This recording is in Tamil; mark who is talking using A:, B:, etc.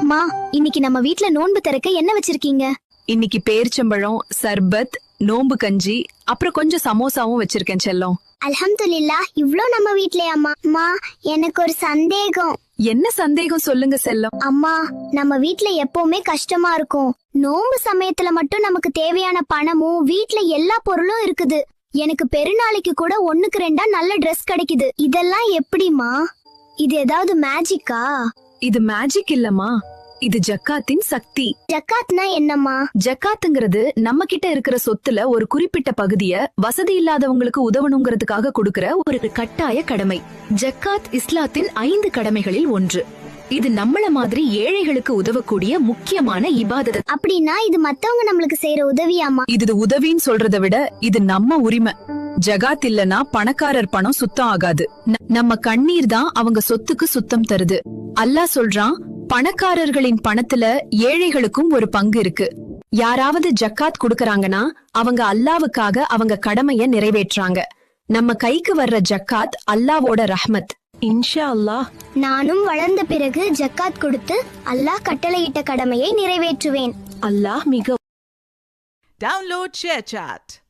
A: மா, இன்னைக்கு நம்ம வீட்ல நோன்பு திறக்க என்ன வச்சிருக்கீங்க?
B: இன்னைக்கு பேரிச்சம்பழம், சர்பத், நோம்பு கஞ்சி, அப்புறம் கொஞ்சம் சமோசாவும் வச்சிருக்கேன் செல்லம்.
A: அல்ஹம்துலில்லாஹ், இவ்ளோ நம்ம வீட்லயாம்மா? அம்மா, எனக்கு ஒரு சந்தேகம்.
B: என்ன சந்தேகம் சொல்லுங்க செல்லம்.
A: அம்மா, நம்ம வீட்ல எப்பவுமே கஷ்டமா இருக்கும். நோம்பு சமயத்துல மட்டும் நமக்கு தேவையான பணமும் வீட்ல எல்லா பொருளும் இருக்குது. எனக்கு பெருநாளைக்கு கூட 1க்கு 2 நல்ல Dress கிடைக்குது. இதெல்லாம் எப்படிமா? இது ஏதாவது மேஜிக்கா?
B: இது மேஜிக் இல்லம்மா, இது ஜக்காத்தின் சக்தி.
A: ஜக்காத்னா என்னம்மா?
B: ஜக்காத்துங்கிறது நம்ம கிட்ட இருக்கிற சொத்துல ஒரு குறிப்பிட்ட பகுதிய வசதி இல்லாதவங்களுக்கு உதவணுங்கிறதுக்காக கொடுக்கிற ஒரு கட்டாய கடமை. ஜக்காத் இஸ்லாத்தின் 5 கடமைகளில் ஒன்று. இது நம்மள மாதிரி ஏழைகளுக்கு உதவக்கூடிய முக்கியமான இபாதத்.
A: அப்படின்னா இது மத்தவங்க நம்மளுக்கு செய்யற உதவியாமா?
B: இது உதவின்னு சொல்றதை விட இது நம்ம உரிமை. ஜகாத் இல்லனா பணக்காரர் பணம் சுத்தம் ஆகாது. நம்ம கண்ணீர் தான் அவங்க சொத்துக்கு சுத்தம் தருது. அல்லாஹ் சொல்றான், பணக்காரர்களின் பணத்துல ஏழைகளுக்கும் ஒரு பங்கு இருக்கு. யாராவது ஜக்காத் குடுக்கறாங்கன்னா அவங்க அல்லாவுக்காக அவங்க கடமைய நிறைவேற்றாங்க. நம்ம கைக்கு வர்ற ஜக்காத் அல்லாவோட ரஹ்மத். இன்ஷா அல்லாஹ்
A: நானும் வளர்ந்த பிறகு ஜக்காத் கொடுத்து அல்லாஹ் கட்டளையிட்ட கடமையை நிறைவேற்றுவேன்.
B: அல்லாஹ் மிக
C: Download ShareChat.